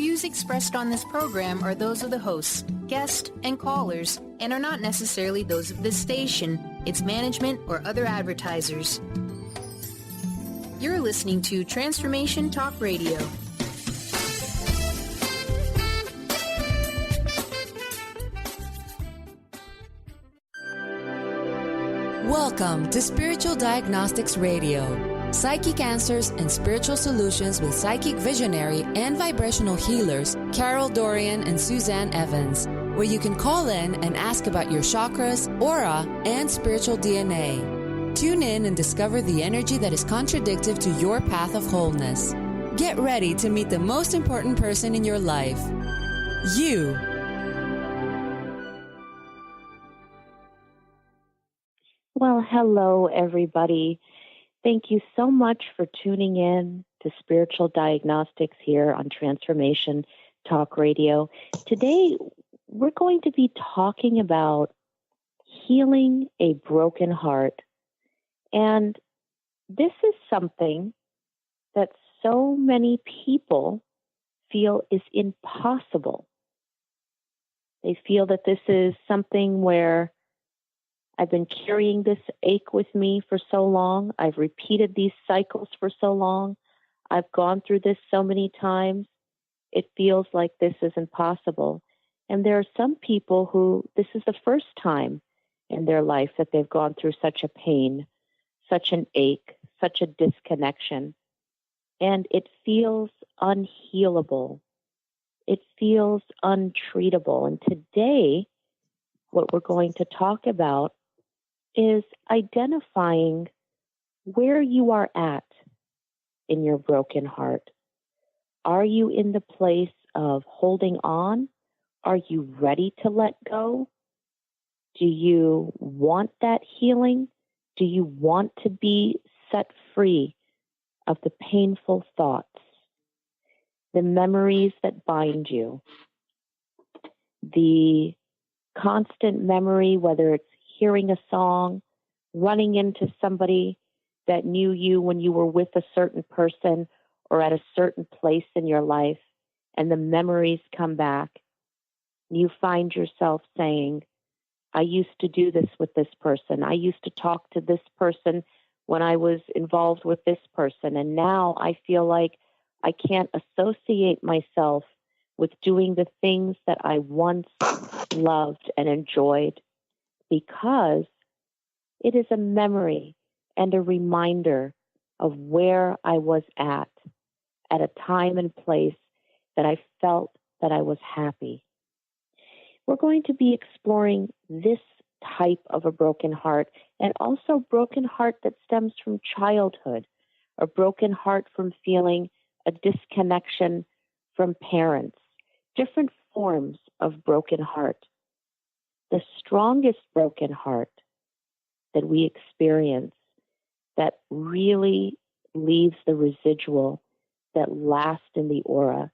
views expressed on this program are those of the hosts, guests, and callers, and are not necessarily those of this station, its management, or other advertisers. You're listening to Transformation Talk Radio. Welcome to Spiritual Diagnostics Radio. Psychic answers and spiritual solutions with psychic visionary and vibrational healers Carol Dorian and Suzanne Evans, where you can call in and ask about your chakras, aura, and spiritual DNA. Tune in and discover the energy that is contradictive to your path of wholeness. Get ready to meet the most important person in your life, you. Well, hello, everybody. Thank you so much for tuning in to Spiritual Diagnostics here on Transformation Talk Radio. Today, we're going to be talking about healing a broken heart. And this is something that so many people feel is impossible. They feel that this is something where I've been carrying this ache with me for so long. I've repeated these cycles for so long. I've gone through this so many times. It feels like this is impossible. And there are some people who this is the first time in their life that they've gone through such a pain, such an ache, such a disconnection. And it feels unhealable. It feels untreatable. And today, what we're going to talk about is identifying where you are at in your broken heart. Are you in the place of holding on? Are you ready to let go? Do you want that healing? Do you want to be set free of the painful thoughts, the memories that bind you, the constant memory, whether it's hearing a song, running into somebody that knew you when you were with a certain person or at a certain place in your life, and the memories come back. You find yourself saying, I used to do this with this person. I used to talk to this person when I was involved with this person, and now I feel like I can't associate myself with doing the things that I once loved and enjoyed, because it is a memory and a reminder of where I was at a time and place that I felt that I was happy. We're going to be exploring this type of a broken heart, and also broken heart that stems from childhood, a broken heart from feeling a disconnection from parents, different forms of broken heart. The strongest broken heart that we experience that really leaves the residual that lasts in the aura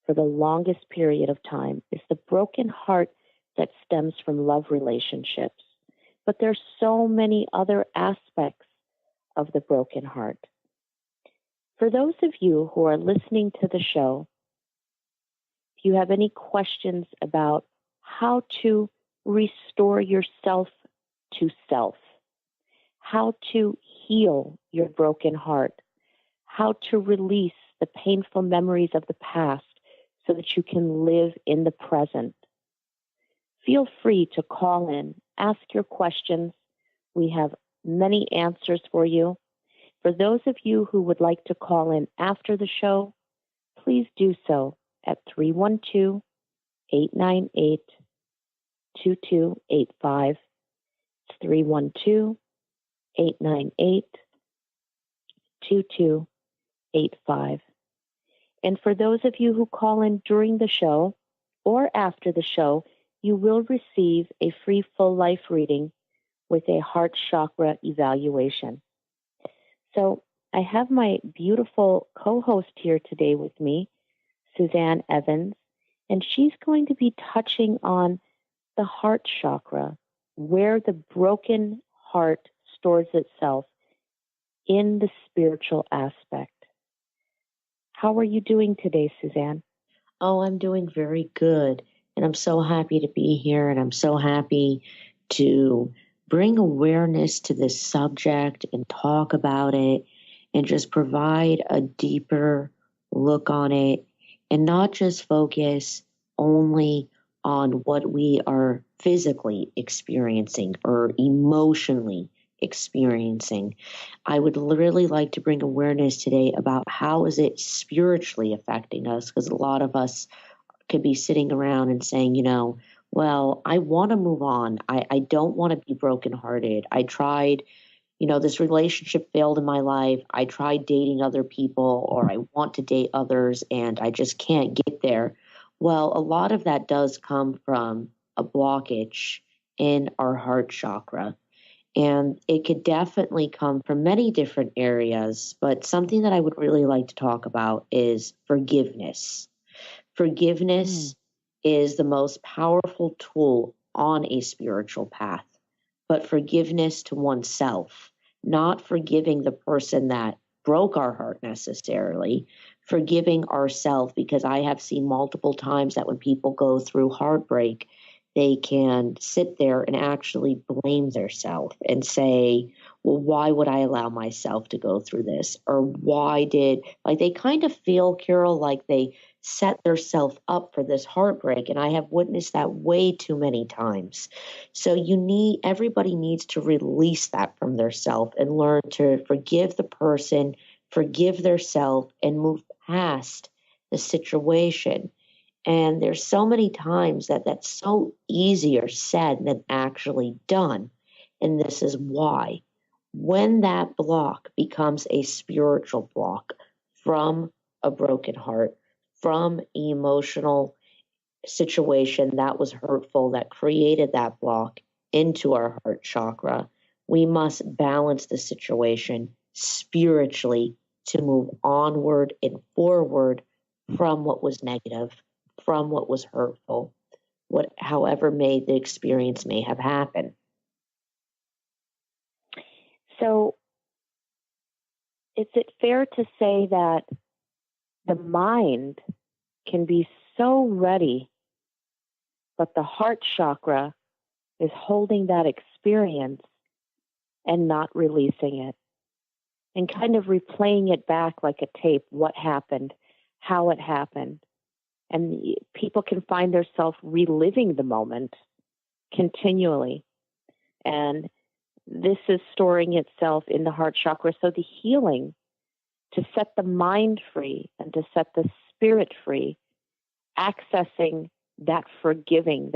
for the longest period of time is the broken heart that stems from love relationships. But there's so many other aspects of the broken heart. For those of you who are listening to the show, if you have any questions about how to restore yourself to self, how to heal your broken heart, how to release the painful memories of the past so that you can live in the present. Feel free to call in, ask your questions. We have many answers for you. For those of you who would like to call in after the show, please do so at 312-898-2285. It's 312-898-2285. And for those of you who call in during the show or after the show, you will receive a free full life reading with a heart chakra evaluation. So I have my beautiful co-host here today with me, Suzanne Evans, and she's going to be touching on the heart chakra, where the broken heart stores itself in the spiritual aspect. How are you doing today, Suzanne? Oh, I'm doing very good. And I'm so happy to be here. And I'm so happy to bring awareness to this subject and talk about it and just provide a deeper look on it and not just focus only on what we are physically experiencing or emotionally experiencing. I would really like to bring awareness today about how is it spiritually affecting us, because a lot of us could be sitting around and saying, well, I want to move on. I don't want to be brokenhearted. I tried, this relationship failed in my life. I tried dating other people, or I want to date others and I just can't get there. Well, a lot of that does come from a blockage in our heart chakra. And it could definitely come from many different areas, but something that I would really like to talk about is forgiveness. Forgiveness is the most powerful tool on a spiritual path, but forgiveness to oneself, not forgiving the person that broke our heart necessarily, forgiving ourselves, because I have seen multiple times that when people go through heartbreak, they can sit there and actually blame themselves and say, well, why would I allow myself to go through this? Or they kind of feel, Carol, like they set themselves up for this heartbreak. And I have witnessed that way too many times. So everybody needs to release that from themselves and learn to forgive the person, forgive themselves, and move past the situation. And there's so many times that's so easier said than actually done. And this is why. When that block becomes a spiritual block from a broken heart, from emotional situation that was hurtful, that created that block into our heart chakra, we must balance the situation spiritually to move onward and forward from what was negative, from what was hurtful, however the experience may have happened. So is it fair to say that the mind can be so ready, but the heart chakra is holding that experience and not releasing it, and kind of replaying it back like a tape, what happened, how it happened? And people can find themselves reliving the moment continually. And this is storing itself in the heart chakra. So the healing, to set the mind free and to set the spirit free, accessing that forgiving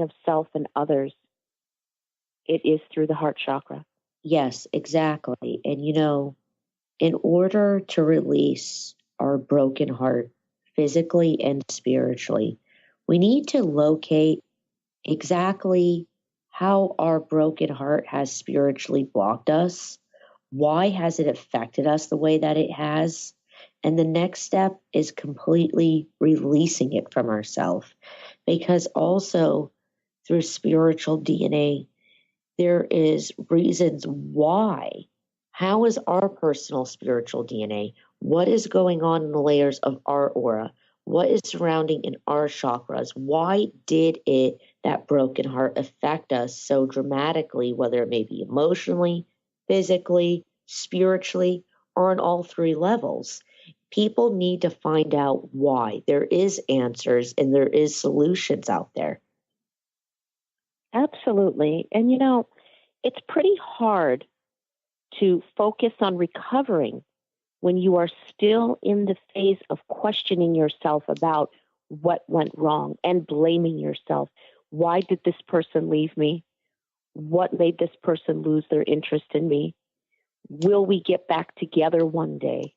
of self and others, it is through the heart chakra. Yes, exactly. And in order to release our broken heart physically and spiritually, we need to locate exactly how our broken heart has spiritually blocked us. Why has it affected us the way that it has? And the next step is completely releasing it from ourselves. Because also through spiritual DNA, there is reasons why. How is our personal spiritual DNA? What is going on in the layers of our aura? What is surrounding in our chakras? Why did that broken heart affect us so dramatically, whether it may be emotionally, physically, spiritually, or on all three levels? People need to find out why. There is answers and there is solutions out there. Absolutely. And it's pretty hard to focus on recovering when you are still in the phase of questioning yourself about what went wrong and blaming yourself. Why did this person leave me? What made this person lose their interest in me? Will we get back together one day?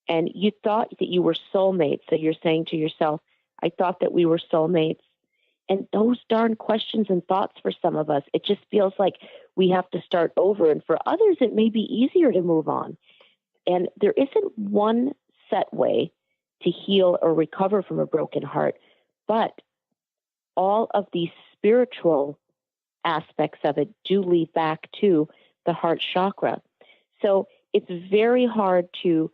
And you thought that you were soulmates. So you're saying to yourself, I thought that we were soulmates. And those darn questions and thoughts, for some of us, it just feels like we have to start over. And for others, it may be easier to move on. And there isn't one set way to heal or recover from a broken heart, but all of these spiritual aspects of it do lead back to the heart chakra. So it's very hard to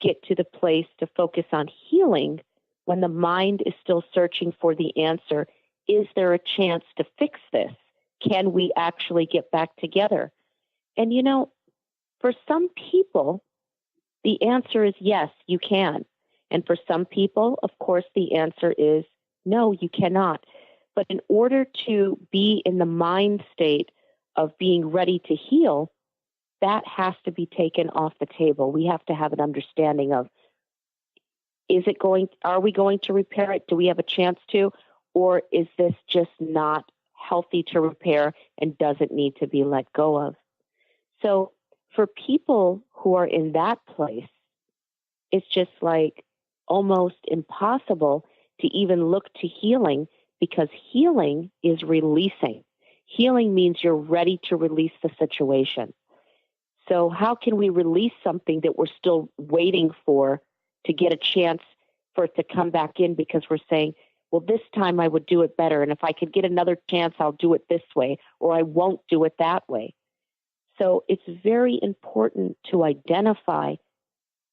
get to the place to focus on healing when the mind is still searching for the answer, is there a chance to fix this? Can we actually get back together? And for some people, the answer is yes, you can. And for some people, of course, the answer is no, you cannot. But in order to be in the mind state of being ready to heal, that has to be taken off the table. We have to have an understanding of, are we going to repair it? Do we have a chance to? Or is this just not healthy to repair and doesn't need to be let go of? So for people who are in that place, it's just like almost impossible to even look to healing, because healing is releasing. Healing means you're ready to release the situation. So how can we release something that we're still waiting for to get a chance for it to come back in, because we're saying, well, this time I would do it better. And if I could get another chance, I'll do it this way, or I won't do it that way. So it's very important to identify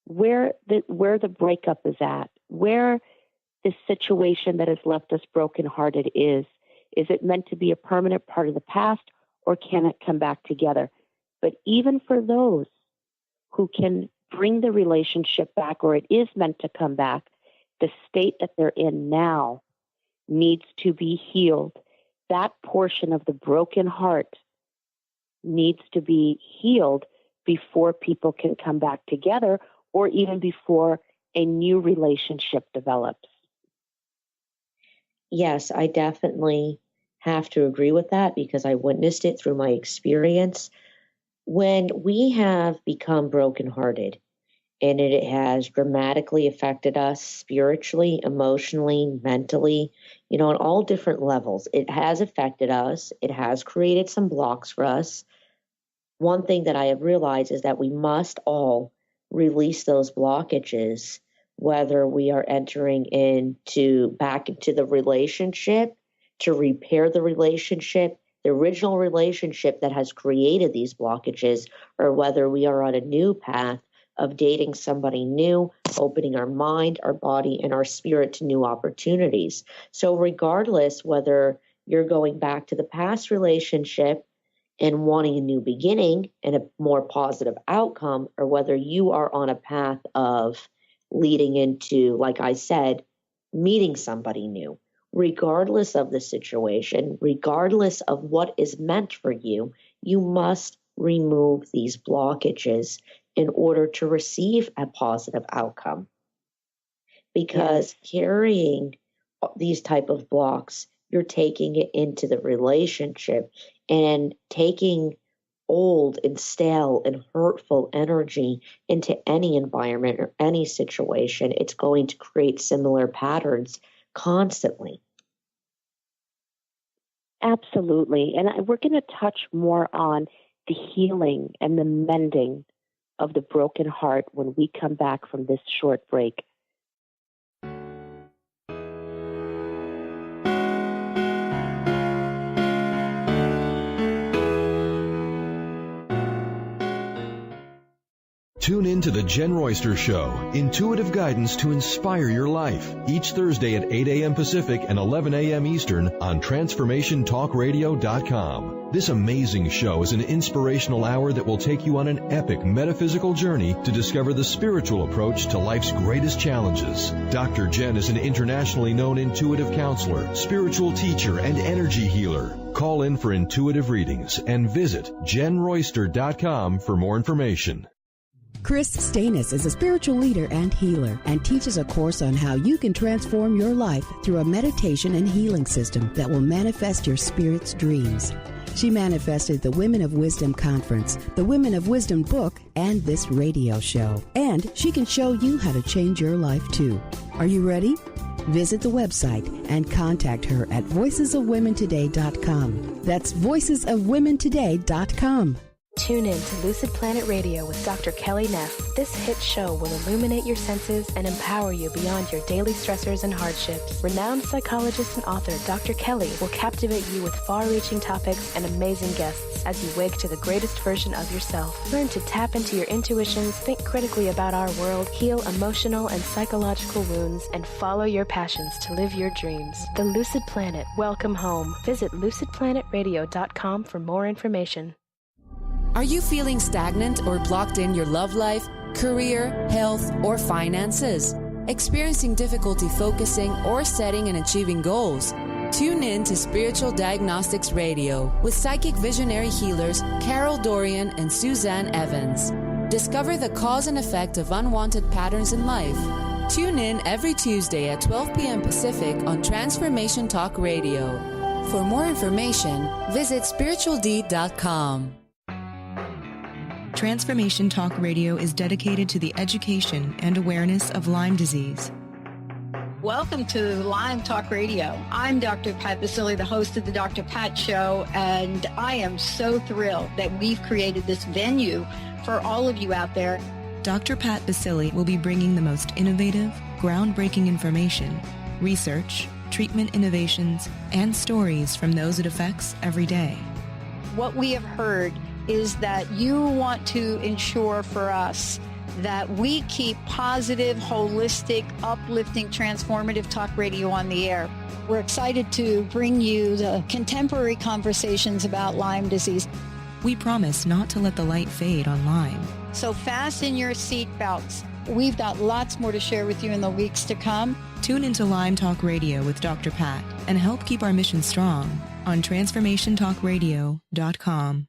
where the breakup is at, where this situation that has left us brokenhearted is. Is it meant to be a permanent part of the past, or can it come back together? But even for those who can bring the relationship back, or it is meant to come back, the state that they're in now needs to be healed. That portion of the broken heart needs to be healed before people can come back together, or even before a new relationship develops. Yes, I definitely have to agree with that, because I witnessed it through my experience. When we have become brokenhearted, and it has dramatically affected us spiritually, emotionally, mentally, on all different levels, it has affected us. It has created some blocks for us. One thing that I have realized is that we must all release those blockages, whether we are entering back into the relationship to repair the relationship, the original relationship that has created these blockages, or whether we are on a new path of dating somebody new, opening our mind, our body, and our spirit to new opportunities. So regardless whether you're going back to the past relationship and wanting a new beginning and a more positive outcome, or whether you are on a path of leading into, like I said, meeting somebody new, regardless of the situation, regardless of what is meant for you, you must remove these blockages in order to receive a positive outcome. Because carrying these type of blocks, you're taking it into the relationship and taking old and stale and hurtful energy into any environment or any situation. It's going to create similar patterns constantly. Absolutely. And we're going to touch more on the healing and the mending of the broken heart when we come back from this short break. Tune in to The Jen Royster Show, intuitive guidance to inspire your life, each Thursday at 8 a.m. Pacific and 11 a.m. Eastern on TransformationTalkRadio.com. This amazing show is an inspirational hour that will take you on an epic metaphysical journey to discover the spiritual approach to life's greatest challenges. Dr. Jen is an internationally known intuitive counselor, spiritual teacher, and energy healer. Call in for intuitive readings and visit JenRoyster.com for more information. Chris Stanis is a spiritual leader and healer and teaches a course on how you can transform your life through a meditation and healing system that will manifest your spirit's dreams. She manifested the Women of Wisdom Conference, the Women of Wisdom book, and this radio show. And she can show you how to change your life too. Are you ready? Visit the website and contact her at voicesofwomentoday.com. That's voicesofwomentoday.com. Tune in to Lucid Planet Radio with Dr. Kelly Neff. This hit show will illuminate your senses and empower you beyond your daily stressors and hardships. Renowned psychologist and author Dr. Kelly will captivate you with far-reaching topics and amazing guests as you wake to the greatest version of yourself. Learn to tap into your intuitions, think critically about our world, heal emotional and psychological wounds, and follow your passions to live your dreams. The Lucid Planet. Welcome home. Visit lucidplanetradio.com for more information. Are you feeling stagnant or blocked in your love life, career, health, or finances? Experiencing difficulty focusing or setting and achieving goals? Tune in to Spiritual Diagnostics Radio with psychic visionary healers Carol Dorian and Suzanne Evans. Discover the cause and effect of unwanted patterns in life. Tune in every Tuesday at 12 p.m. Pacific on Transformation Talk Radio. For more information, visit spiritualdeed.com. Transformation Talk Radio is dedicated to the education and awareness of Lyme disease. Welcome to Lyme Talk Radio. I'm Dr. Pat Basile, the host of the Dr. Pat Show, and I am so thrilled that we've created this venue for all of you out there. Dr. Pat Basile will be bringing the most innovative, groundbreaking information, research, treatment innovations, and stories from those it affects every day. What we have heard is that you want to ensure for us that we keep positive, holistic, uplifting, transformative talk radio on the air. We're excited to bring you the contemporary conversations about Lyme disease. We promise not to let the light fade on Lyme. So fasten your seatbelts. We've got lots more to share with you in the weeks to come. Tune into Lyme Talk Radio with Dr. Pat and help keep our mission strong on TransformationTalkRadio.com.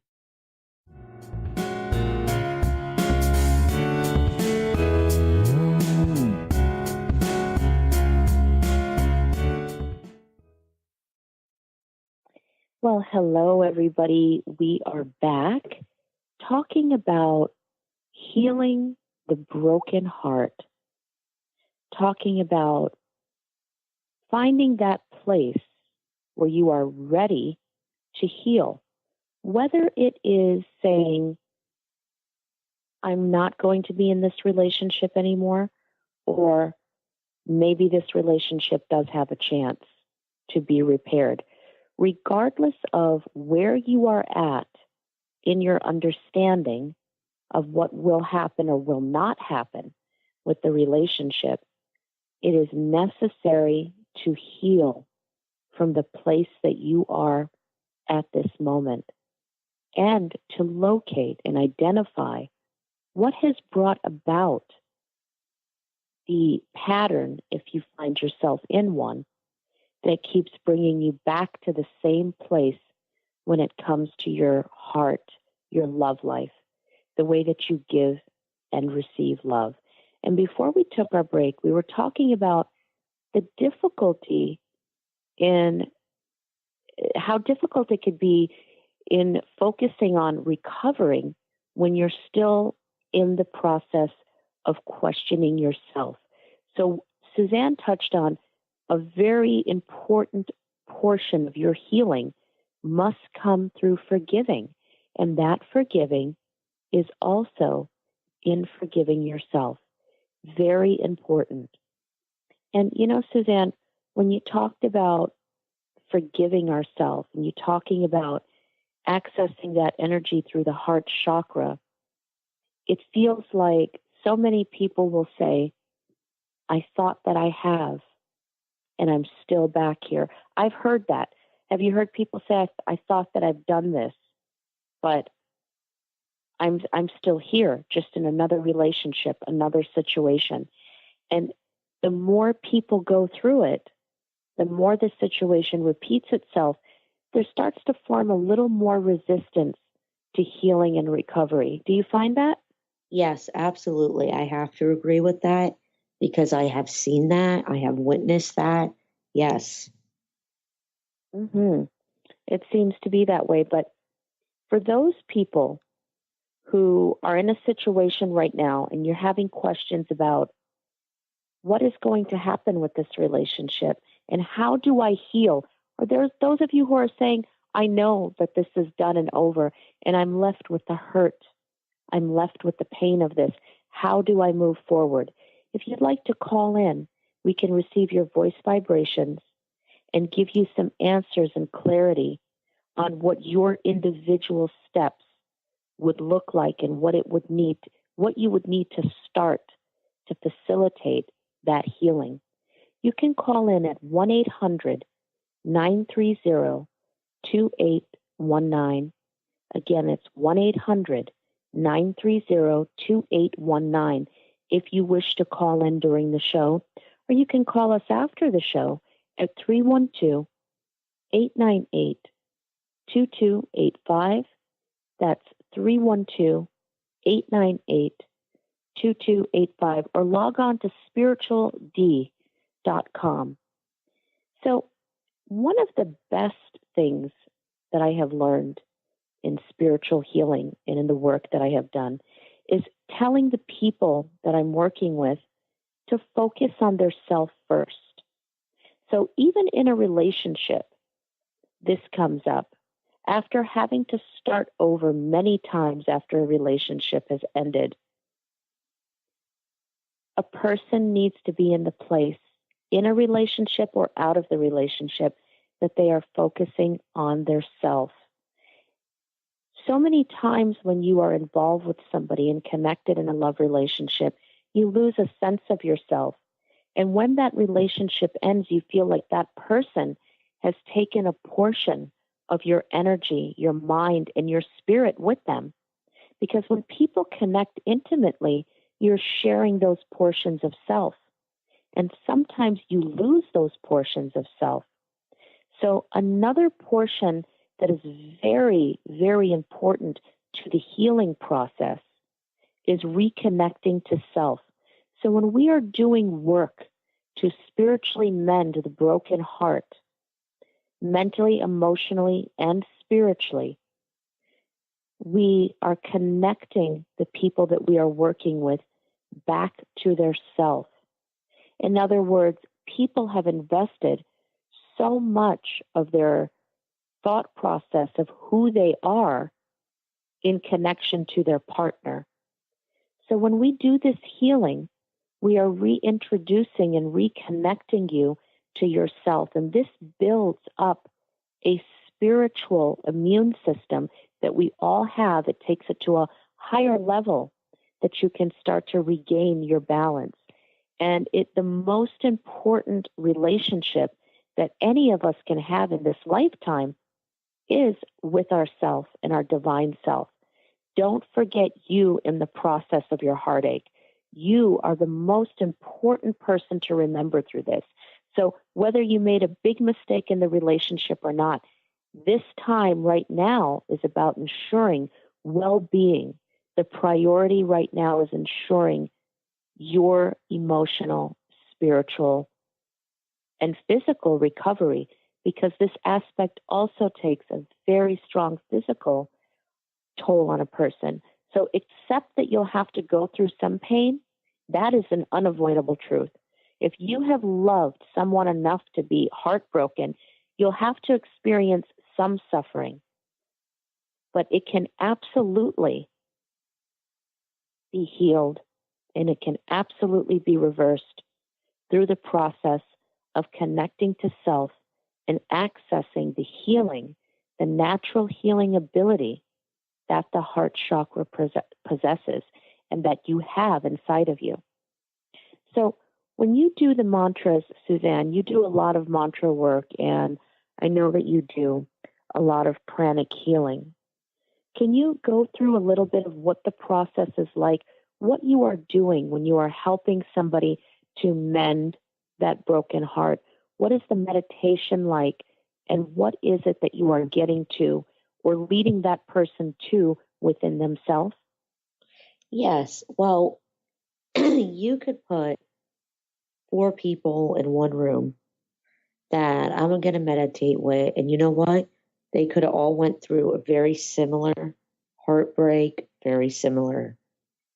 Well, hello, everybody. We are back talking about healing the broken heart, talking about finding that place where you are ready to heal, whether it is saying, I'm not going to be in this relationship anymore, or maybe this relationship does have a chance to be repaired. Regardless of where you are at in your understanding of what will happen or will not happen with the relationship, it is necessary to heal from the place that you are at this moment and to locate and identify what has brought about the pattern, if you find yourself in one, that keeps bringing you back to the same place when it comes to your heart, your love life, the way that you give and receive love. And before we took our break, we were talking about the difficulty in how difficult it could be in focusing on recovering when you're still in the process of questioning yourself. So Suzanne touched on a very important portion of your healing must come through forgiving. And that forgiving is also in forgiving yourself. Very important. And you know, Suzanne, when you talked about forgiving ourselves and you talking about accessing that energy through the heart chakra, it feels like so many people will say, I thought that I have, and I'm still back here. I've heard that. Have you heard people say, I thought that I've done this, but I'm still here, just in another relationship, another situation. And the more people go through it, the more the situation repeats itself, there starts to form a little more resistance to healing and recovery. Do you find that? Yes, absolutely. I have to agree with that because I have seen that. I have witnessed that. Yes. Mm-hmm. It seems to be that way. But for those people who are in a situation right now and you're having questions about what is going to happen with this relationship and how do I heal? Or there's those of you who are saying, I know that this is done and over, and I'm left with the hurt. I'm left with the pain of this. How do I move forward? If you'd like to call in, we can receive your voice vibrations and give you some answers and clarity on what your individual steps would look like and what you would need to start to facilitate that healing. You can call in at 1-800-930-2819. Again, it's 1-800-930-2819 if you wish to call in during the show, or you can call us after the show at 312-898-2285. That's 312-898-2285, or log on to spirituald.com. So one of the best things that I have learned in spiritual healing and in the work that I have done is telling the people that I'm working with to focus on their self first. So even in a relationship, this comes up. After having to start over many times after a relationship has ended, a person needs to be in the place, in a relationship or out of the relationship, that they are focusing on their self. So many times when you are involved with somebody and connected in a love relationship, you lose a sense of yourself. And when that relationship ends, you feel like that person has taken a portion of your energy, your mind, and your spirit with them. Because when people connect intimately, you're sharing those portions of self. And sometimes you lose those portions of self. So another portion that is very, very important to the healing process is reconnecting to self. So when we are doing work to spiritually mend the broken heart, mentally, emotionally, and spiritually, we are connecting the people that we are working with back to their self. In other words, people have invested so much of their thought process of who they are in connection to their partner. So when we do this healing, we are reintroducing and reconnecting you to yourself. And this builds up a spiritual immune system that we all have. It takes it to a higher level that you can start to regain your balance. And the most important relationship that any of us can have in this lifetime is with ourself and our divine self. Don't forget you in the process of your heartache. You are the most important person to remember through this. So whether you made a big mistake in the relationship or not, this time right now is about ensuring well-being. The priority right now is ensuring your emotional, spiritual, and physical recovery, because this aspect also takes a very strong physical toll on a person. So accept that you'll have to go through some pain. That is an unavoidable truth. If you have loved someone enough to be heartbroken, you'll have to experience some suffering. But it can absolutely be healed, and it can absolutely be reversed through the process of connecting to self and accessing the healing, the natural healing ability that the heart chakra possesses and that you have inside of you. So when you do the mantras, Suzanne, you do a lot of mantra work, and I know that you do a lot of pranic healing. Can you go through a little bit of what the process is like, what you are doing when you are helping somebody to mend that broken heart? What is the meditation like, and what is it that you are getting to or leading that person to within themselves? Yes. Well, you could put 4 people in one room that I'm going to meditate with, and you know what? They could have all went through a very similar heartbreak, very similar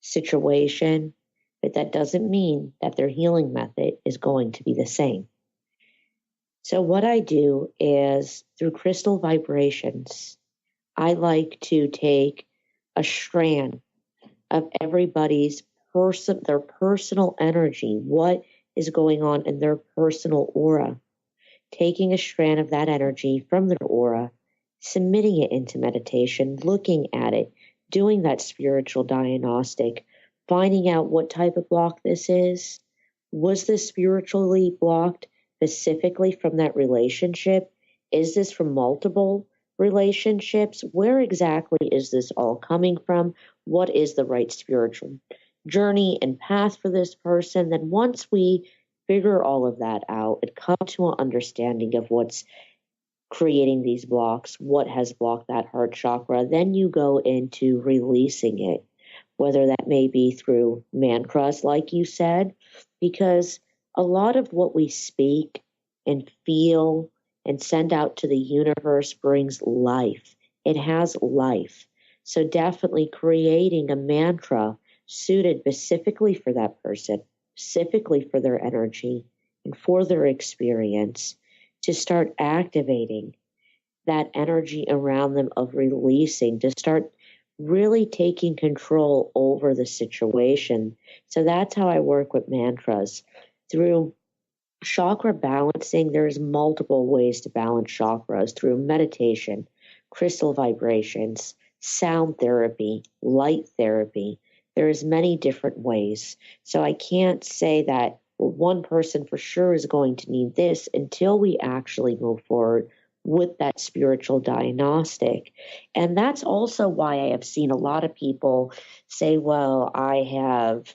situation, but that doesn't mean that their healing method is going to be the same. So what I do is through crystal vibrations, I like to take a strand of everybody's their personal energy, what is going on in their personal aura, taking a strand of that energy from their aura, submitting it into meditation, looking at it, doing that spiritual diagnostic, finding out what type of block this is. Was this spiritually blocked specifically from that relationship? Is this from multiple relationships? Where exactly is this all coming from? What is the right spiritual journey and path for this person? Then once we figure all of that out and come to an understanding of what's creating these blocks, what has blocked that heart chakra, then you go into releasing it, whether that may be through mantras, like you said, because a lot of what we speak and feel and send out to the universe brings life. It has life. So definitely creating a mantra suited specifically for that person, specifically for their energy and for their experience, to start activating that energy around them of releasing, to start really taking control over the situation. So that's how I work with mantras. Through chakra balancing, there's multiple ways to balance chakras through meditation, crystal vibrations, sound therapy, light therapy. There's many different ways. So I can't say that one person for sure is going to need this until we actually move forward with that spiritual diagnostic. And that's also why I have seen a lot of people say, well, I have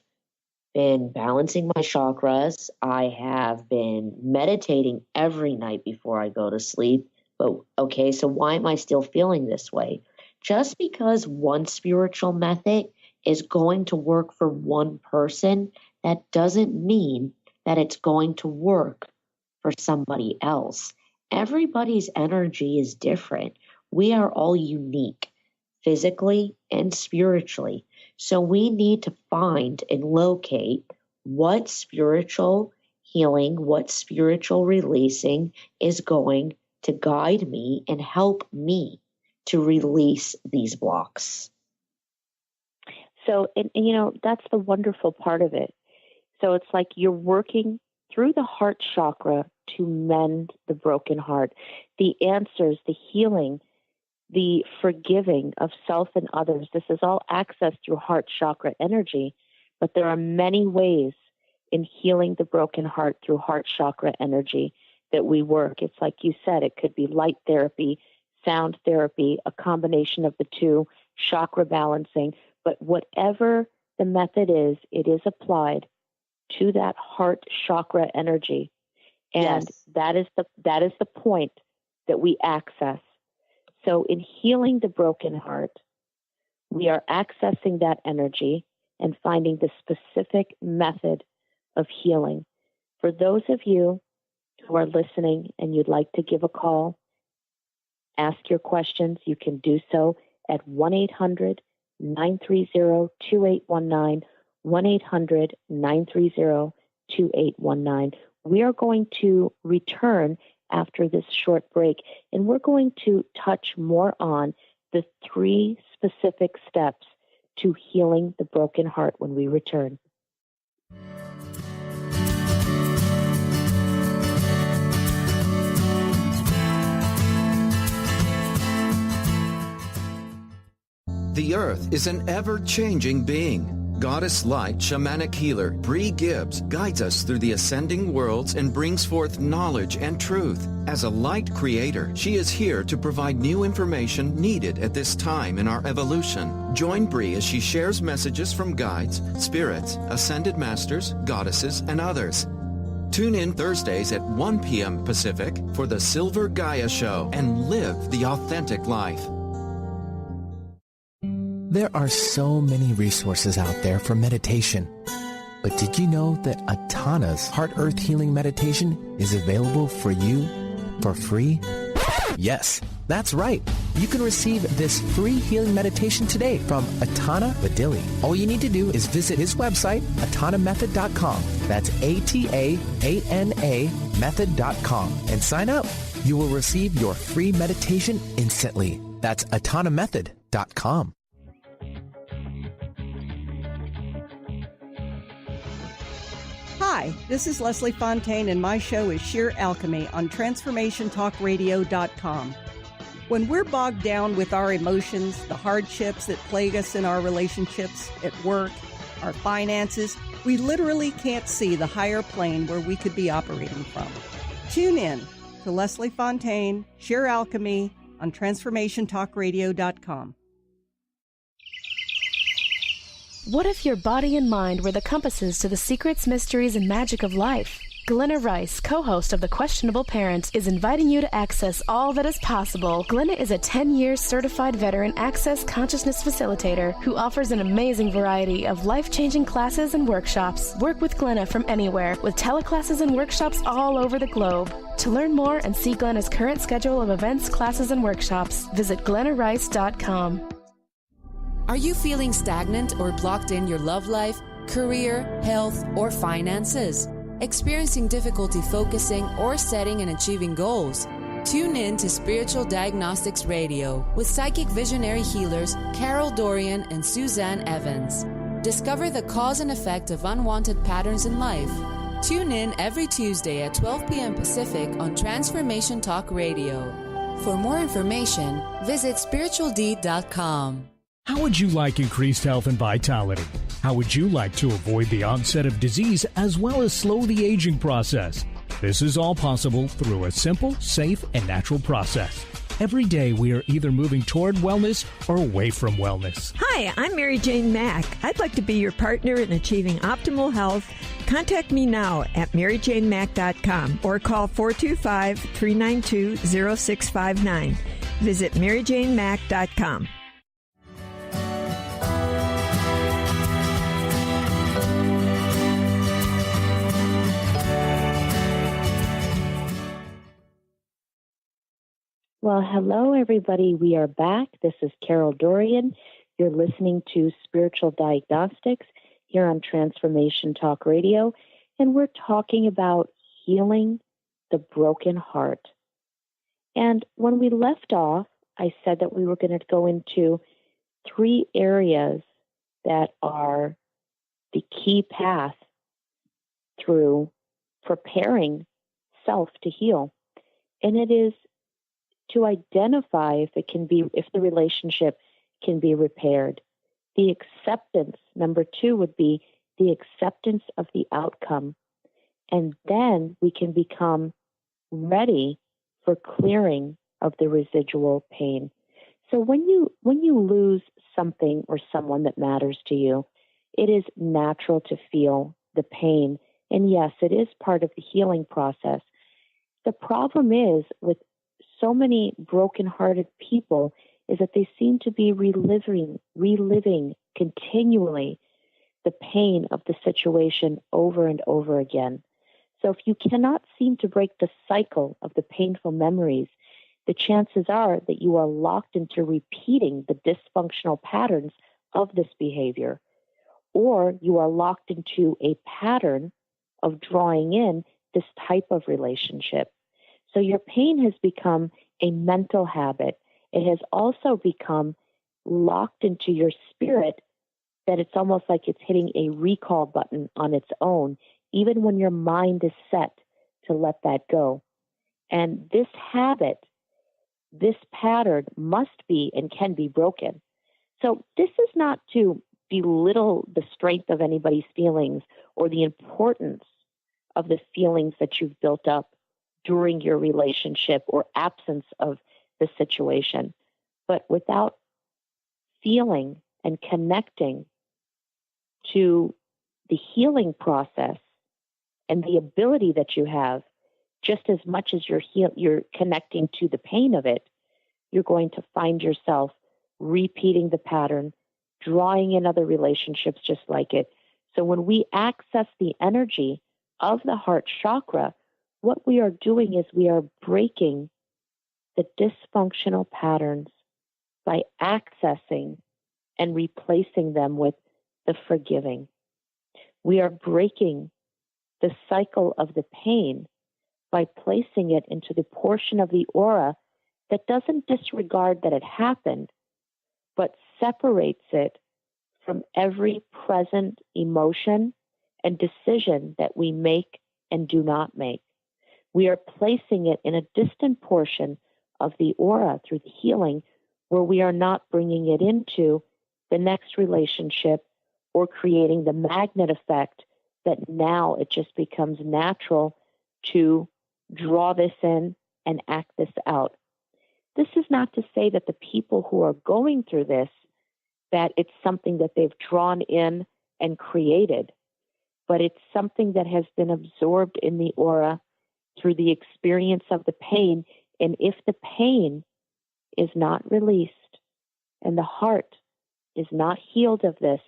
been balancing my chakras. I have been meditating every night before I go to sleep. But okay, so why am I still feeling this way? Just because one spiritual method is going to work for one person, that doesn't mean that it's going to work for somebody else. Everybody's energy is different. We are all unique, physically and spiritually. So we need to find and locate what spiritual healing, what spiritual releasing is going to guide me and help me to release these blocks. So, and you know, that's the wonderful part of it. So it's like you're working through the heart chakra to mend the broken heart, the answers, the healing, the forgiving of self and others. This is all accessed through heart chakra energy, but there are many ways in healing the broken heart through heart chakra energy that we work. It's like you said, it could be light therapy, sound therapy, a combination of the two, chakra balancing, but whatever the method is, it is applied to that heart chakra energy. And Yes. that is the point that we access. So in healing the broken heart, we are accessing that energy and finding the specific method of healing. For those of you who are listening and you'd like to give a call, ask your questions, you can do so at 1-800-930-2819, 1-800-930-2819. We are going to return after this short break, and we're going to touch more on the 3 specific steps to healing the broken heart when we return. The Earth is an ever-changing being. Goddess Light Shamanic Healer Bree Gibbs guides us through the ascending worlds and brings forth knowledge and truth. As a light creator, she is here to provide new information needed at this time in our evolution. Join Bree as she shares messages from guides, spirits, ascended masters, goddesses, and others. Tune in Thursdays at 1 p.m. Pacific for the Silver Gaia Show and live the authentic life. There are so many resources out there for meditation. But did you know that Atana's Heart Earth Healing Meditation is available for you for free? Yes, That's right. You can receive this free healing meditation today from Atana Vadili. All you need to do is visit his website, atanamethod.com. That's ATAANA method.com and sign up. You will receive your free meditation instantly. That's atanamethod.com. Hi, this is Leslie Fontaine, and my show is Sheer Alchemy on TransformationTalkRadio.com. When we're bogged down with our emotions, the hardships that plague us in our relationships, at work, our finances, we literally can't see the higher plane where we could be operating from. Tune in to Leslie Fontaine, Sheer Alchemy on TransformationTalkRadio.com. What if your body and mind were the compasses to the secrets, mysteries, and magic of life? Glenna Rice, co-host of The Questionable Parent, is inviting you to access all that is possible. Glenna is a 10-year certified veteran Access Consciousness facilitator who offers an amazing variety of life-changing classes and workshops. Work with Glenna from anywhere with teleclasses and workshops all over the globe. To learn more and see Glenna's current schedule of events, classes, and workshops, visit glennarice.com. Are you feeling stagnant or blocked in your love life, career, health, or finances? Experiencing difficulty focusing or setting and achieving goals? Tune in to Spiritual Diagnostics Radio with psychic visionary healers Carol Dorian and Suzanne Evans. Discover the cause and effect of unwanted patterns in life. Tune in every Tuesday at 12 p.m. Pacific on Transformation Talk Radio. For more information, visit spiritualdeed.com. How would you like increased health and vitality? How would you like to avoid the onset of disease as well as slow the aging process? This is all possible through a simple, safe, and natural process. Every day we are either moving toward wellness or away from wellness. Hi, I'm Mary Jane Mack. I'd like to be your partner in achieving optimal health. Contact me now at maryjanemack.com or call 425-392-0659. Visit maryjanemack.com. Well, hello, everybody. We are back. This is Carol Dorian. You're listening to Spiritual Diagnostics here on Transformation Talk Radio, and we're talking about healing the broken heart. And when we left off, I said that we were going to go into 3 areas that are the key path through preparing self to heal. And it is to identify if the relationship can be repaired. The acceptance, number 2, would be the acceptance of the outcome. And then we can become ready for clearing of the residual pain. So when you lose something or someone that matters to you, it is natural to feel the pain. And yes, it is part of the healing process. The problem is with so many broken-hearted people is that they seem to be reliving continually the pain of the situation over and over again. So if you cannot seem to break the cycle of the painful memories, the chances are that you are locked into repeating the dysfunctional patterns of this behavior, or you are locked into a pattern of drawing in this type of relationship. So your pain has become a mental habit. It has also become locked into your spirit that it's almost like it's hitting a recall button on its own, even when your mind is set to let that go. And this habit, this pattern must be and can be broken. So this is not to belittle the strength of anybody's feelings or the importance of the feelings that you've built up during your relationship or absence of the situation. But without feeling and connecting to the healing process and the ability that you have, just as much as you're connecting to the pain of it, you're going to find yourself repeating the pattern, drawing in other relationships just like it. So when we access the energy of the heart chakra, what we are doing is we are breaking the dysfunctional patterns by accessing and replacing them with the forgiving. We are breaking the cycle of the pain by placing it into the portion of the aura that doesn't disregard that it happened, but separates it from every present emotion and decision that we make and do not make. We are placing it in a distant portion of the aura through the healing where we are not bringing it into the next relationship or creating the magnet effect that now it just becomes natural to draw this in and act this out. This is not to say that the people who are going through this, that it's something that they've drawn in and created, but it's something that has been absorbed in the aura through the experience of the pain. And if the pain is not released and the heart is not healed of this,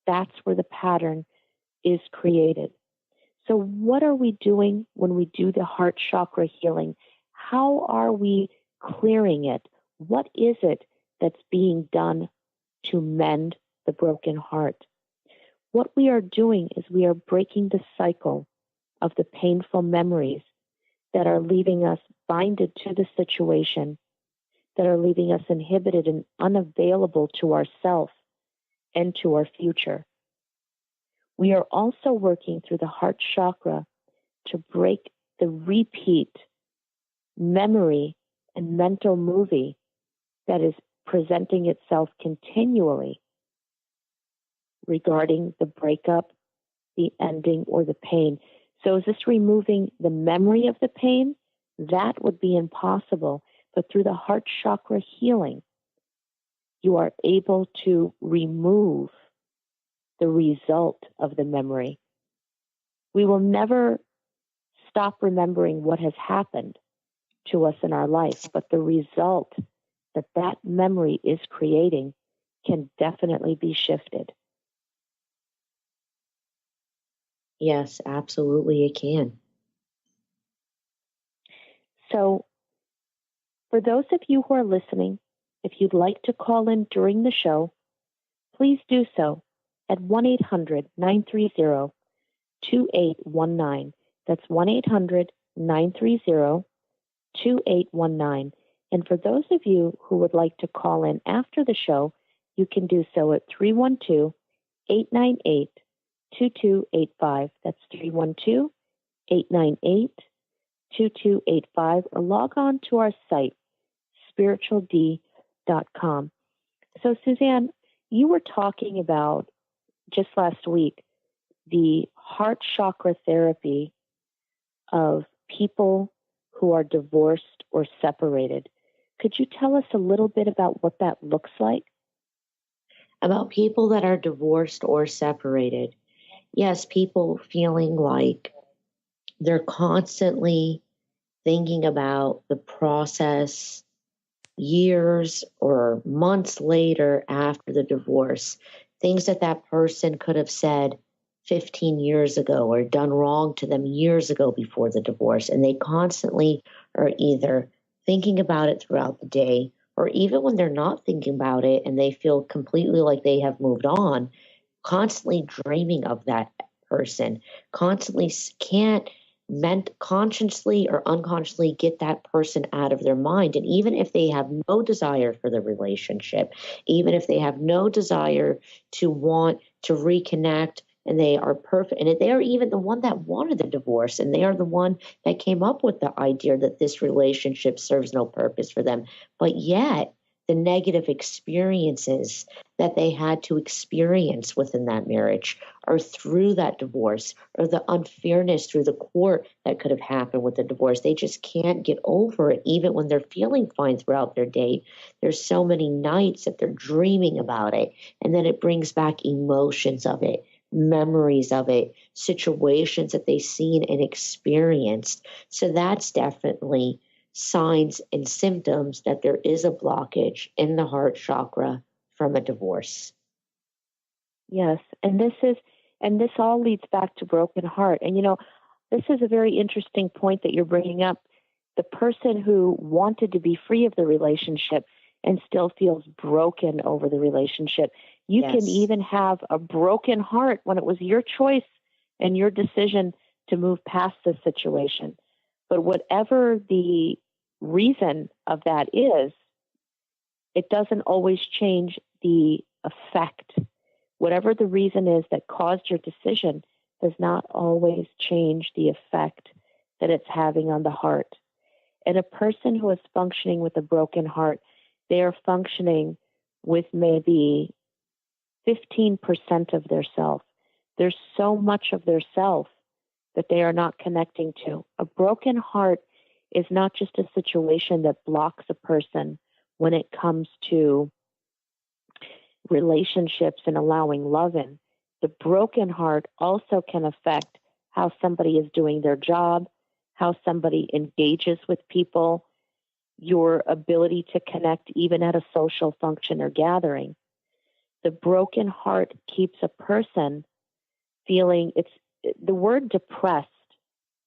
that's where the pattern is created. So what are we doing when we do the heart chakra healing? How are we clearing it? What is it that's being done to mend the broken heart? What we are doing is we are breaking the cycle of the painful memories that are leaving us binded to the situation, that are leaving us inhibited and unavailable to ourselves and to our future. We are also working through the heart chakra to break the repeat memory and mental movie that is presenting itself continually regarding the breakup, the ending, or the pain. So is this removing the memory of the pain? That would be impossible. But through the heart chakra healing, you are able to remove the result of the memory. We will never stop remembering what has happened to us in our life, but the result that that memory is creating can definitely be shifted. Yes, absolutely it can. So, for those of you who are listening, if you'd like to call in during the show, please do so at 1-800-930-2819. That's 1-800-930-2819. And for those of you who would like to call in after the show, you can do so at 312-898-2285. That's 312-898-2285, or log on to our site, spirituald.com. So, Suzanne, you were talking about just last week the heart chakra therapy of people who are divorced or separated. Could you tell us a little bit about what that looks like? About people that are divorced or separated. Yes, people feeling like they're constantly thinking about the process years or months later after the divorce, things that that person could have said 15 years ago or done wrong to them years ago before the divorce. And they constantly are either thinking about it throughout the day, or even when they're not thinking about it and they feel completely like they have moved on, constantly dreaming of that person, constantly can't consciously or unconsciously get that person out of their mind. And even if they have no desire for the relationship, even if they have no desire to want to reconnect, and they are perfect, and they are even the one that wanted the divorce, and they are the one that came up with the idea that this relationship serves no purpose for them, but yet the negative experiences that they had to experience within that marriage, or through that divorce, or the unfairness through the court that could have happened with the divorce. They just can't get over it, even when they're feeling fine throughout their day. There's so many nights that they're dreaming about it, and then it brings back emotions of it, memories of it, situations that they've seen and experienced. So that's definitely signs and symptoms that there is a blockage in the heart chakra from a divorce. Yes, and this all leads back to broken heart. And this is a very interesting point that you're bringing up. the person who wanted to be free of the relationship and still feels broken over the relationship. You can even have a broken heart when it was your choice and your decision to move past the situation. But whatever the reason of that is, it doesn't always change the effect. Whatever the reason is that caused your decision does not always change the effect that it's having on the heart. And a person who is functioning with a broken heart, they are functioning with maybe 15% of their self. There's so much of their self that they are not connecting to. A broken heart is not just a situation that blocks a person when it comes to relationships and allowing love in. The broken heart also can affect how somebody is doing their job, how somebody engages with people, your ability to connect even at a social function or gathering. The broken heart keeps a person feeling, the word depressed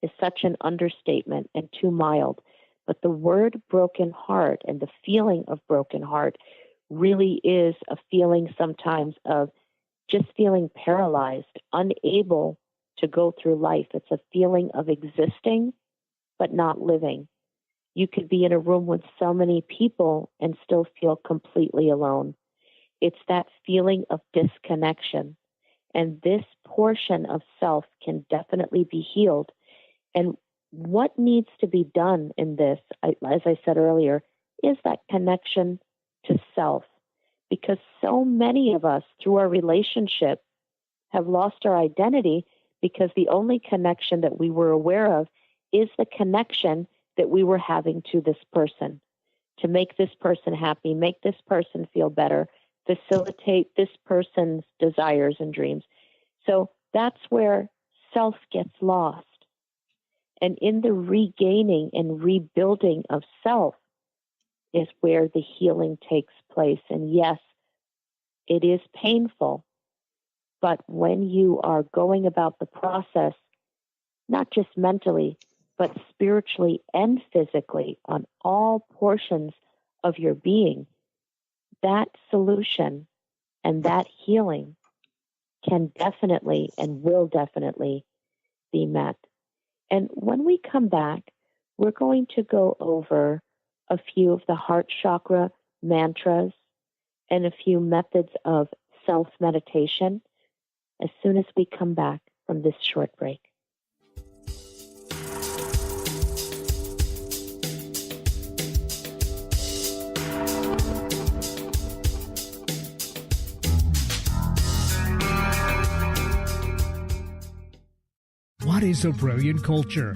is such an understatement and too mild, but the word broken heart and the feeling of broken heart really is a feeling sometimes of just feeling paralyzed, unable to go through life. It's a feeling of existing, but not living. You could be in a room with so many people and still feel completely alone. It's that feeling of disconnection. And this portion of self can definitely be healed. And what needs to be done in this, as I said earlier, is that connection to self. Because so many of us, through our relationship, have lost our identity because the only connection that we were aware of is the connection that we were having to this person, to make this person happy, make this person feel better, facilitate this person's desires and dreams. So that's where self gets lost. And in the regaining and rebuilding of self is where the healing takes place. And yes, it is painful, but when you are going about the process, not just mentally, but spiritually and physically on all portions of your being, that solution and that healing can definitely and will definitely be met. And when we come back, we're going to go over a few of the heart chakra mantras and a few methods of self-meditation as soon as we come back from this short break. What is a brilliant culture?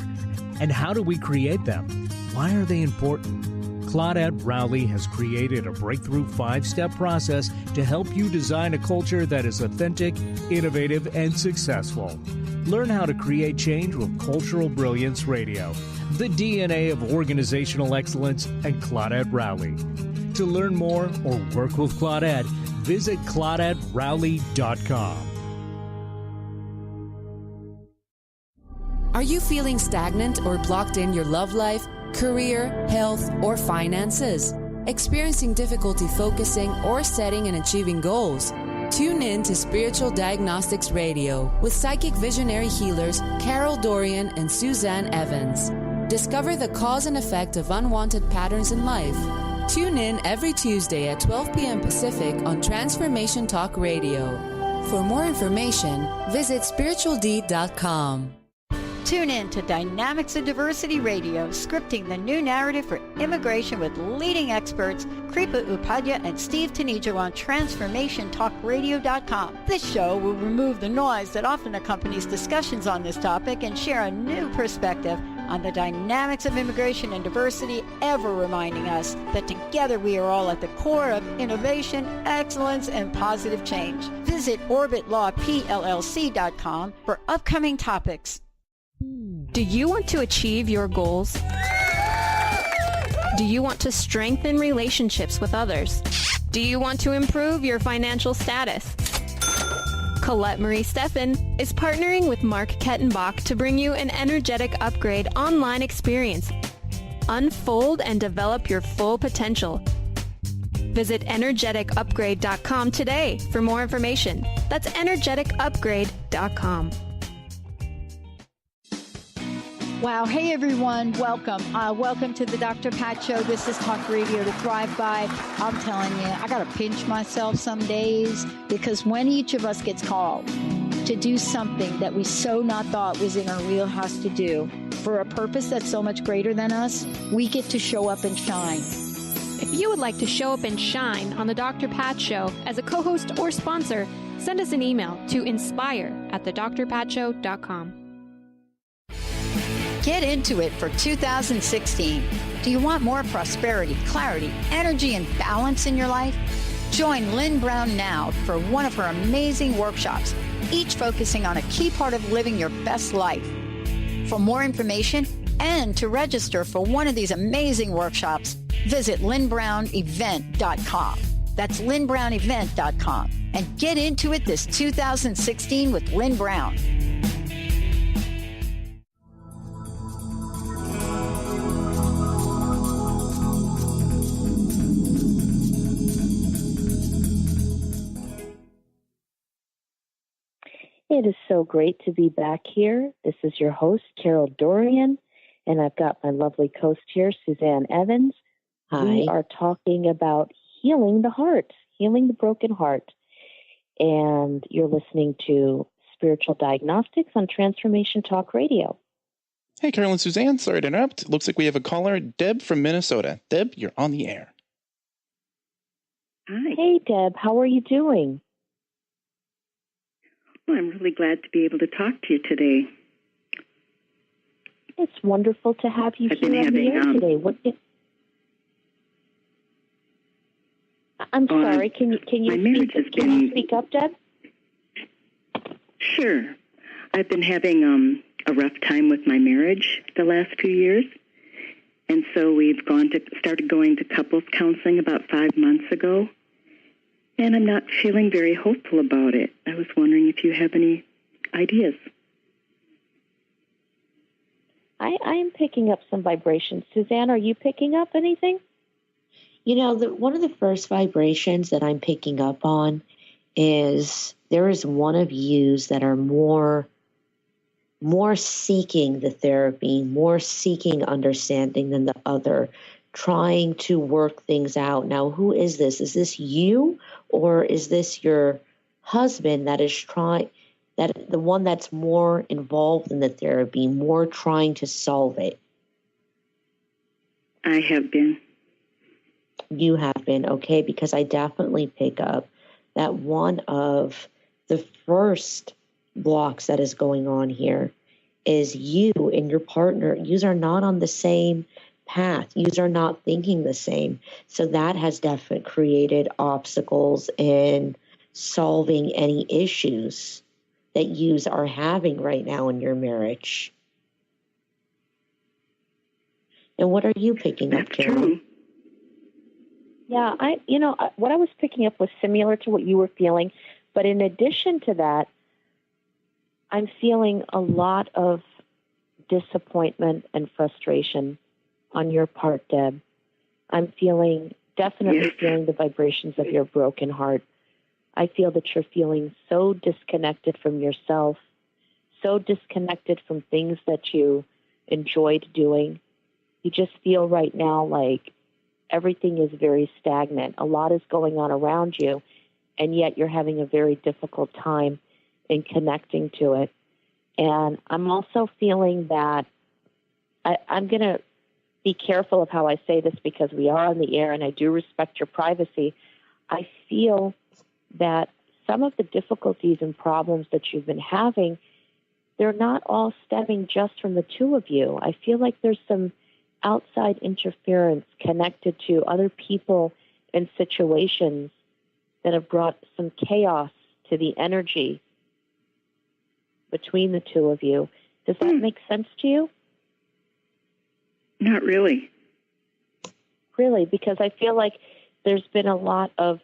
And how do we create them? Why are they important? Claudette Rowley has created a breakthrough 5-step process to help you design a culture that is authentic, innovative, and successful. Learn how to create change with Cultural Brilliance Radio, the DNA of organizational excellence, and Claudette Rowley. To learn more or work with Claudette, visit ClaudetteRowley.com. Are you feeling stagnant or blocked in your love life, career, health, or finances? Experiencing difficulty focusing or setting and achieving goals? Tune in to Spiritual Diagnostics Radio with psychic visionary healers Carol Dorian and Suzanne Evans. Discover the cause and effect of unwanted patterns in life. Tune in every Tuesday at 12 p.m. Pacific on Transformation Talk Radio. For more information, visit spiritualdeed.com. Tune in to Dynamics of Diversity Radio, scripting the new narrative for immigration with leading experts Kripa Upadhyaya and Steve Tanijo on TransformationTalkRadio.com. This show will remove the noise that often accompanies discussions on this topic and share a new perspective on the dynamics of immigration and diversity, ever reminding us that together we are all at the core of innovation, excellence, and positive change. Visit OrbitLawPLLC.com for upcoming topics. Do you want to achieve your goals? Do you want to strengthen relationships with others? Do you want to improve your financial status? Colette Marie Steffen is partnering with Mark Kettenbach to bring you an energetic upgrade online experience. unfold and develop your full potential. Visit energeticupgrade.com today for more information. That's energeticupgrade.com. Wow. Hey, everyone. Welcome. Welcome to the Dr. Pat Show. This is Talk Radio to Thrive By. I'm telling you, I got to pinch myself some days, because when each of us gets called to do something that we so not thought was in our wheelhouse to do for a purpose that's so much greater than us, we get to show up and shine. If you would like to show up and shine on the Dr. Pat Show as a co-host or sponsor, send us an email to inspire@thedrpatshow.com. Get into it for 2016. Do you want more prosperity, clarity, energy, and balance in your life? Join Lynn Brown now for one of her amazing workshops, each focusing on a key part of living your best life. For more information and to register for one of these amazing workshops, visit lynnbrownevent.com. That's lynnbrownevent.com. And get into it this 2016 with Lynn Brown. It is so great to be back here. This is your host, Carol Dorian, and I've got my lovely host here, Suzanne Evans. Hi. We are talking about healing the heart, healing the broken heart. And you're listening to Spiritual Diagnostics on Transformation Talk Radio. Hey, Carol and Suzanne. Sorry to interrupt. Looks like we have a caller, Deb from Minnesota. Deb, you're on the air. Hi. Hey, Deb. How are you doing? Well, I'm really glad to be able to talk to you today. It's wonderful to have you here on the air today. I'm sorry. Can you speak up, Deb? Sure. I've been having a rough time with my marriage the last few years, and so we've started going to couples counseling about 5 months ago. And I'm not feeling very hopeful about it. I was wondering if you have any ideas. I'm picking up some vibrations. Suzanne, are you picking up anything? You know, one of the first vibrations that I'm picking up on is there is one of yous that are more seeking the therapy, more seeking understanding than the other, trying to work things out. Now, who is this? Is this you, or is this your husband that is the one that's more involved in the therapy, more trying to solve it? I have been. You have been, okay, because I definitely pick up that one of the first blocks that is going on here is you and your partner. You are not on the same path. You are not thinking the same. So that has definitely created obstacles in solving any issues that yous are having right now in your marriage. And what are you picking up, Carol? Yeah, what I was picking up was similar to what you were feeling, but in addition to that, I'm feeling a lot of disappointment and frustration on your part, Deb. I'm definitely feeling the vibrations of your broken heart. I feel that you're feeling so disconnected from yourself, so disconnected from things that you enjoyed doing. You just feel right now like everything is very stagnant. A lot is going on around you, and yet you're having a very difficult time in connecting to it. And I'm also feeling that I'm going to be careful of how I say this because we are on the air and I do respect your privacy. I feel that some of the difficulties and problems that you've been having, they're not all stemming just from the two of you. I feel like there's some outside interference connected to other people and situations that have brought some chaos to the energy between the two of you. Does that make sense to you? Not really. Really, because I feel like there's been a lot of,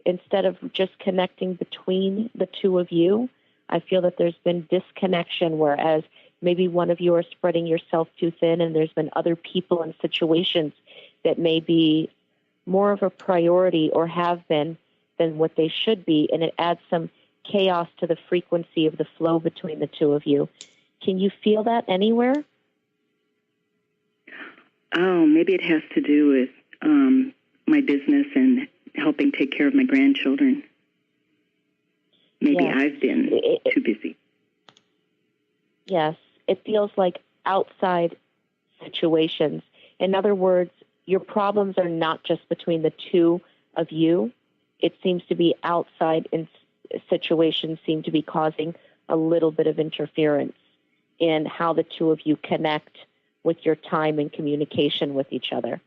instead of just connecting between the two of you, I feel that there's been disconnection, whereas Maybe one of you are spreading yourself too thin, and there's been other people and situations that may be more of a priority or have been than what they should be, and it adds some chaos to the frequency of the flow between the two of you. Can you feel that anywhere? Oh, maybe it has to do with my business and helping take care of my grandchildren. Maybe Yes. I've been too busy. Yes, it feels like outside situations. In other words, your problems are not just between the two of you. It seems to be outside situations seem to be causing a little bit of interference in how the two of you connect with your time and communication with each other.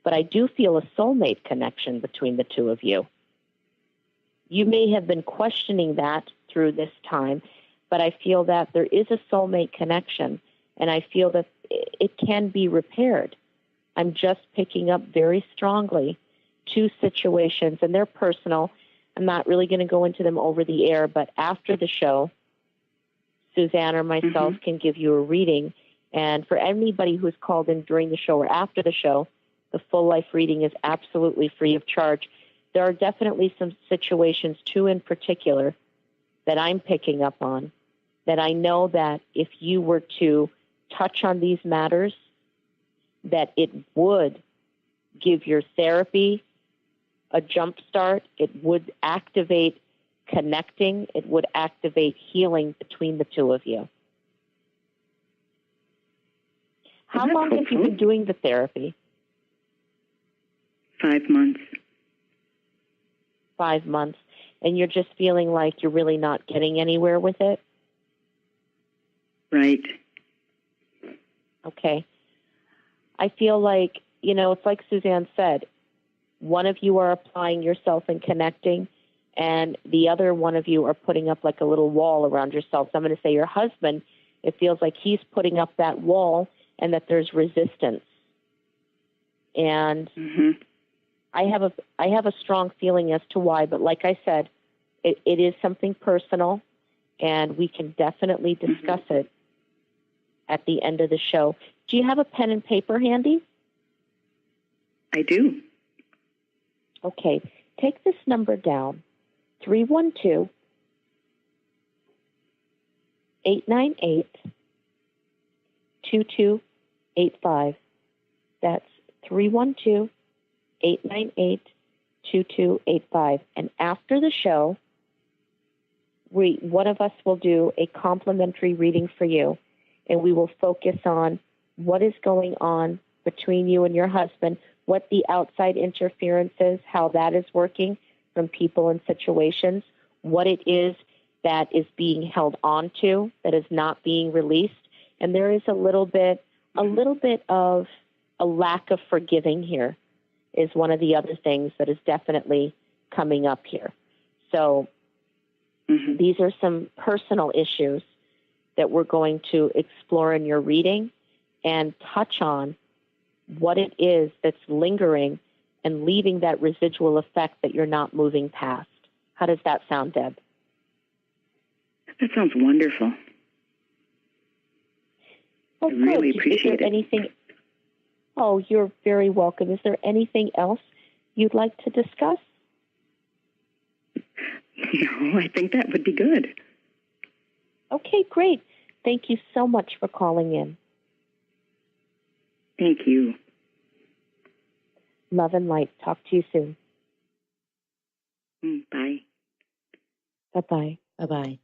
But I do feel a soulmate connection between the two of you. You may have been questioning that through this time, but I feel that there is a soulmate connection, and I feel that it can be repaired. I'm just picking up very strongly two situations, and they're personal. I'm not really going to go into them over the air, but after the show, Suzanne or myself can give you a reading. And for anybody who's called in during the show or after the show, the full life reading is absolutely free of charge. There are definitely some situations, two in particular, that I'm picking up on, that I know that if you were to touch on these matters, that it would give your therapy a jump start. It would activate connecting. It would activate healing between the two of you. How long have you been doing the therapy? 5 months. 5 months. And you're just feeling like you're really not getting anywhere with it? Right. Okay. I feel like, it's like Suzanne said, one of you are applying yourself and connecting, and the other one of you are putting up like a little wall around yourself. So I'm going to say your husband, it feels like he's putting up that wall and that there's resistance. And I have a strong feeling as to why, but like I said, it is something personal, and we can definitely discuss it at the end of the show. Do you have a pen and paper handy? I do. Okay. Take this number down, 312-898-2285. That's 312-898-2285. And after the show, one of us will do a complimentary reading for you, and we will focus on what is going on between you and your husband, what the outside interference is, how that is working from people and situations, what it is that is being held on to, that is not being released. And there is a little bit of a lack of forgiving here is one of the other things that is definitely coming up here. So these are some personal issues that we're going to explore in your reading and touch on what it is that's lingering and leaving that residual effect that you're not moving past. How does that sound, Deb? That sounds wonderful. Oh, I really appreciate it. Anything? Oh, you're very welcome. Is there anything else you'd like to discuss? No, I think that would be good. Okay, great. Thank you so much for calling in. Thank you. Love and light. Talk to you soon. Bye. Bye-bye. Bye-bye.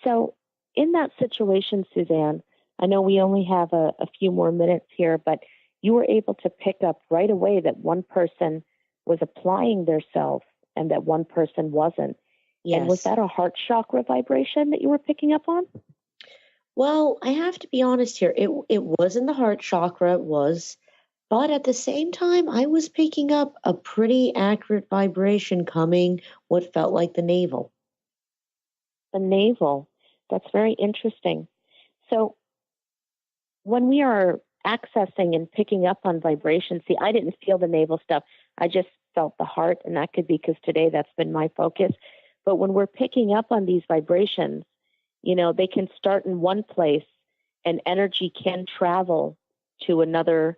So in that situation, Suzanne, I know we only have a few more minutes here, but you were able to pick up right away that one person was applying their self and that one person wasn't. Yes. And was that a heart chakra vibration that you were picking up on? Well, I have to be honest here. It was in the heart chakra, but at the same time, I was picking up a pretty accurate vibration coming what felt like the navel. The navel. That's very interesting. So when we are accessing and picking up on vibration, see, I didn't feel the navel stuff. I just felt the heart, and that could be because today that's been my focus. But when we're picking up on these vibrations, They can start in one place and energy can travel to another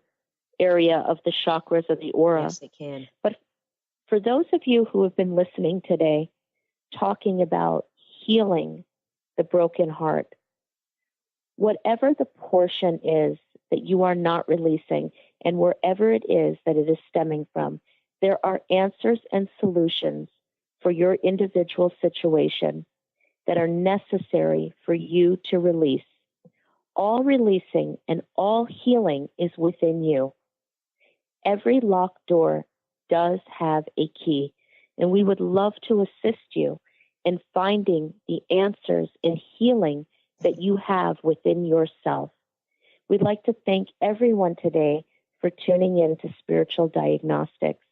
area of the chakras of the aura. Yes, it can. But for those of you who have been listening today, talking about healing the broken heart, whatever the portion is that you are not releasing, and wherever it is that it is stemming from, there are answers and solutions for your individual situation that are necessary for you to release. All releasing and all healing is within you. Every locked door does have a key, and we would love to assist you in finding the answers and healing that you have within yourself. We'd like to thank everyone today for tuning in to Spiritual Diagnostics.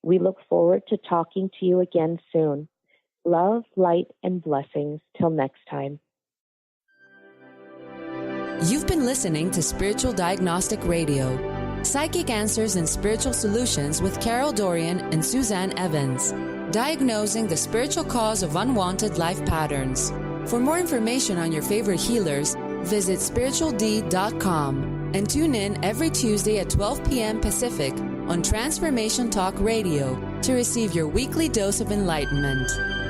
We look forward to talking to you again soon. Love, light, and blessings. Till next time. You've been listening to Spiritual Diagnostic Radio, Psychic Answers and Spiritual Solutions with Carol Dorian and Suzanne Evans, diagnosing the spiritual cause of unwanted life patterns. For more information on your favorite healers, visit spirituald.com and tune in every Tuesday at 12 p.m. Pacific on Transformation Talk Radio to receive your weekly dose of enlightenment.